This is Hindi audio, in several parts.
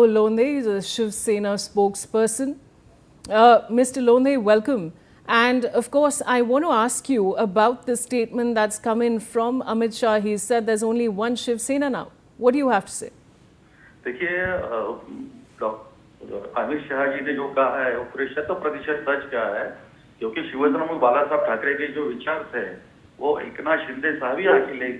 Londhe is a Shiv Sena spokesperson. Mr. Londhe, welcome. And of course, I want to ask you about the statement that's come in from Amit Shah. He said there's only one Shiv Sena now. What do you have to say? देखिए, अमित शाह जी ने जो कहा है वो पूरे 100% सच कहा है, क्योंकि शिवसेना में बाला साहब ठाकरे के जो विचार थे वो एकनाथ शिंदे साहब ही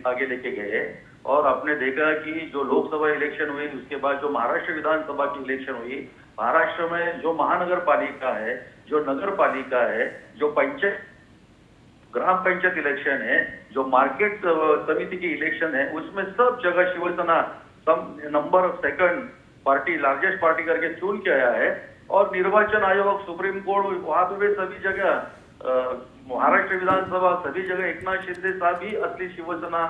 आगे लेके गए। और आपने देखा कि जो लोकसभा इलेक्शन हुई उसके बाद जो महाराष्ट्र विधानसभा की इलेक्शन हुई, महाराष्ट्र में जो महानगर पालिका है, जो नगर पालिका है, जो पंचायत ग्राम पंचायत इलेक्शन है, जो मार्केट समिति की इलेक्शन है, उसमें सब जगह Shiv Sena number second party, largest party करके चुन के आया है। और निर्वाचन आयोग, सुप्रीम कोर्ट, वहां पे सभी जगह महाराष्ट्र विधानसभा सभी जगह एकनाथ शिंदे साहब ही असली शिवसेना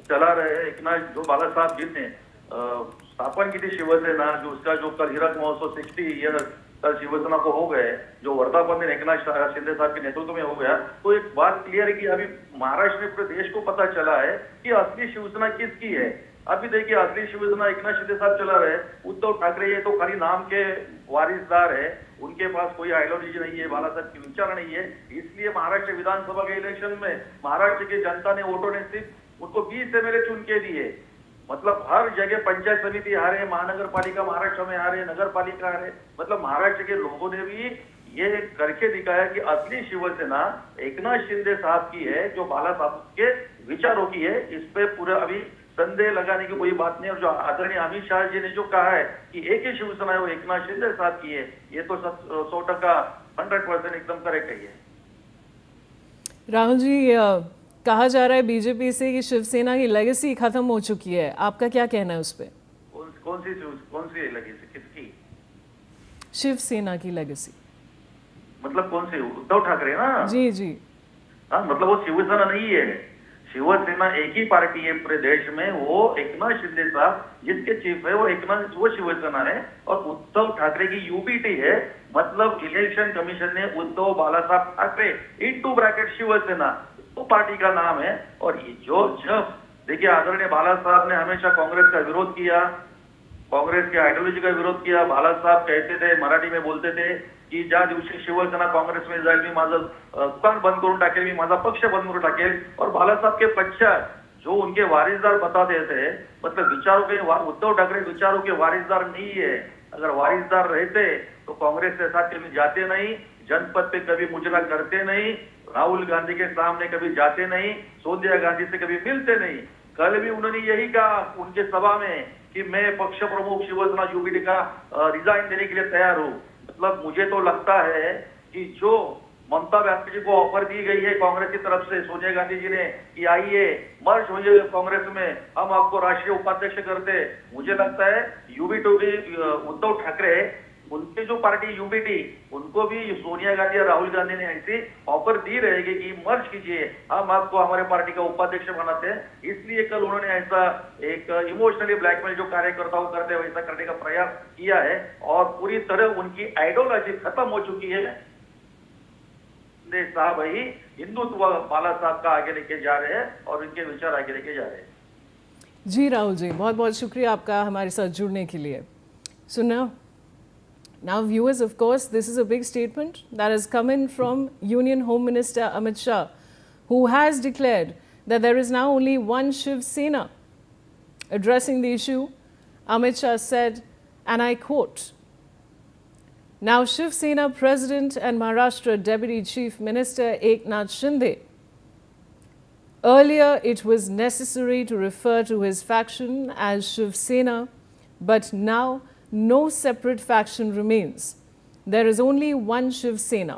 चला रहे हैं। एकनाथ जो बाला साहब जिनने स्थापन की थी शिवसेना, जो उसका जो कल हीरक महोत्सव 60 ईयर कल शिवसेना को हो गए, जो वर्धापन दिन एकनाथ शिंदे साहब के नेतृत्व में हो गया, तो एक बात क्लियर है कि अभी महाराष्ट्र में पूरे देश को पता चला है कि असली शिवसेना किसकी है। अभी देखिए, असली शिवसेना एकनाथ शिंदे साहब चला रहे। उद्धव ठाकरे ये तो खाली नाम के वारिसदार है, उनके पास कोई आइडियोलॉजी नहीं है, बाला साहब की विचार नहीं है। इसलिए महाराष्ट्र विधानसभा के इलेक्शन में महाराष्ट्र की जनता ने, वोटों ने सिर्फ उनको 20 एमएलए चुन के दिए। मतलब हर जगह पंचायत समिति हारे, महानगर पालिका महाराष्ट्र में हारे, नगर पालिका हारे। मतलब महाराष्ट्र के लोगों ने भी ये करके दिखाया कि असली शिवसेना एकनाथ शिंदे साहब की है, जो बाला साहब के विचारों की है। इस पे पूरा अभी संदेह लगाने की कोई बात नहीं। और जो आदरणीय अमित शाह जी ने जो कहा है कि एक ही शिवसेना है वो एकनाथ शिंदे साहब की है, ये तो 100% एकदम करेक्ट है। राहुल जी, कहा जा रहा है बीजेपी से कि शिवसेना की लेगेसी खत्म हो चुकी है। आपका क्या कहना है उस पर? कौन सी लेगेसी? किसकी? शिवसेना की लेगेसी। मतलब कौन सी? उद्धव ठाकरे ना? जी जी। हाँ, मतलब वो शिवसेना नहीं है। शिवसेना एक ही पार्टी है पूरे देश में, वो एकनाथ शिंदे साहब जिसके चीफ है वो शिवसेना है। और उद्धव ठाकरे की यूबीटी है। मतलब इलेक्शन कमीशन ने उद्धव बाला साहब ठाकरे इनटू ब्रैकेट शिवसेना तो पार्टी का नाम है। और ये जब देखिए, आदरणीय बाला साहब ने हमेशा कांग्रेस का विरोध किया, कांग्रेस के आइडियोलॉजी का विरोध किया। बाला साहब कहते थे, मराठी में बोलते थे की ज्या दिवशी शिवसेना काँग्रेसमध्ये जाईल, मी माझं दुकान बंद करून टाकेल, मी माझा पक्ष बंद करून टाकेल। और बाला साहब के पश्चात जो उनके वारिसदार बताते थे, मतलब विचारों के, उद्धव ठाकरे विचारों के वारिसदार नहीं है। अगर वारिसदार रहते तो कांग्रेस के साथ कभी जाते नहीं, जनपद पे कभी मुजरा करते नहीं, राहुल गांधी के सामने कभी जाते नहीं, सोनिया गांधी से कभी मिलते नहीं। कल भी उन्होंने यही कहा उनके सभा में कि मैं पक्ष प्रमुख शिवसेना यूबीटी का रिजाइन देने के लिए तैयार हूँ। मतलब मुझे तो लगता है कि जो ममता बनर्जी जी को ऑफर दी गई है कांग्रेस की तरफ से, सोनिया गांधी जी ने, कि आइए मर्ज होइए कांग्रेस में, हम आपको राष्ट्रीय उपाध्यक्ष करते, मुझे लगता है यूबीटी उद्धव ठाकरे, उनकी जो पार्टी यूबीटी, उनको भी सोनिया गांधी और राहुल गांधी ने ऐसी ऑफर दी रहेगी कि मर्ज कीजिए, हम आपको हमारे पार्टी का उपाध्यक्ष बनाते हैं। इसलिए कल उन्होंने ऐसा एक इमोशनली ब्लैकमेल जो कार्यकर्ताओं करते हैं वैसा करने का प्रयास किया है। और पूरी तरह उनकी आइडियोलॉजी खत्म हो चुकी है। साहब ही हिंदुत्व बाला साहब का आगे लेके जा रहे हैं और उनके विचार आगे लेके जा रहे हैं। जी राहुल जी, बहुत बहुत शुक्रिया आपका हमारे साथ जुड़ने के लिए। So now viewers, of course, this is a big statement that has come in from Union Home Minister Amit Shah, who has declared that there is now only one Shiv Sena. Addressing the issue, Amit Shah said, and I quote, "Now Shiv Sena President and Maharashtra Deputy Chief Minister Eknath Shinde. Earlier it was necessary to refer to his faction as Shiv Sena, but now no separate faction remains. There is only one Shiv Sena."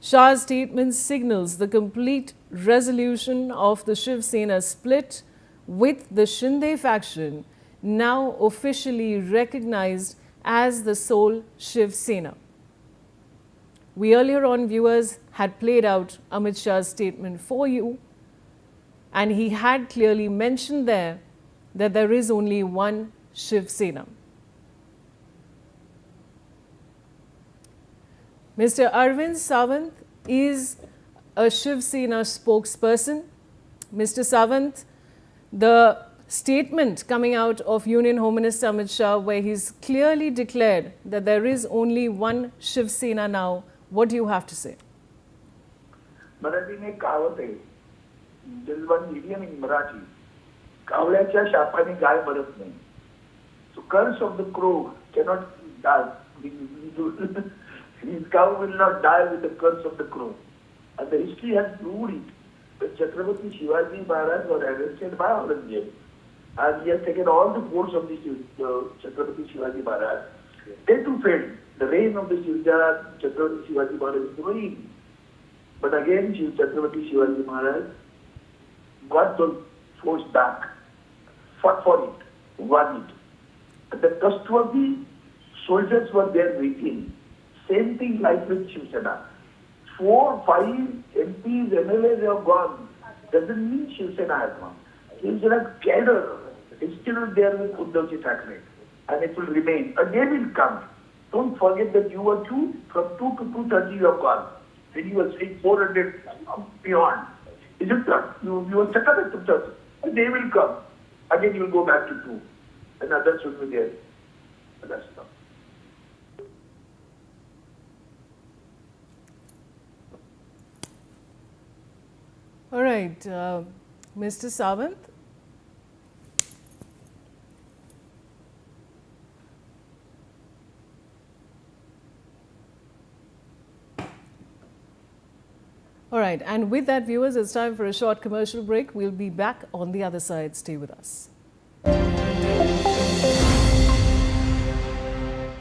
Shah's statement signals the complete resolution of the Shiv Sena split, with the Shinde faction now officially recognized as the sole Shiv Sena. We earlier on, viewers, had played out Amit Shah's statement for you, and he had clearly mentioned there that there is only one Shiv Sena. Mr. Arvind Sawant is a Shiv Sena spokesperson. Mr. Sawant, the statement coming out of Union Home Minister Amit Shah, where he's clearly declared that there is only one Shiv Sena now. What do you have to say? Marathi में एक कहावत है, there is one idiom in Marathi, कावळ्याच्या शापाने गाय मरत नाही. So curse of the crow cannot die. His cow will not die with the curse of the crow. And the history has proved it. When Chhatrapati Shivaji Maharaj was arrested by Aurangzeb, and he has taken all the force of the Chhatrapati Shivaji Maharaj, they too failed. The reign of the Chhatrapati Shivaji Maharaj is ruined. But again, Chhatrapati Shivaji Maharaj got the force back, fought for it, won it. And the trustworthy soldiers were there waiting. Same thing like with Shiv Sena. 4, 5 MPs, MLAs have gone. Doesn't mean Shiv Sena has gone. Shiv Sena cadre is still there with Uddhavji Thackeray. And it will remain. A day will come. Don't forget that you were from 2 to 230 you have gone. When you were 400 beyond. Is it not? You were set up at 230. A day will come. Again you will go back to 2. And others will be there. But that's not. All right, Mr. Sawant. All right, and with that, viewers, it's time for a short commercial break. We'll be back on the other side. Stay with us.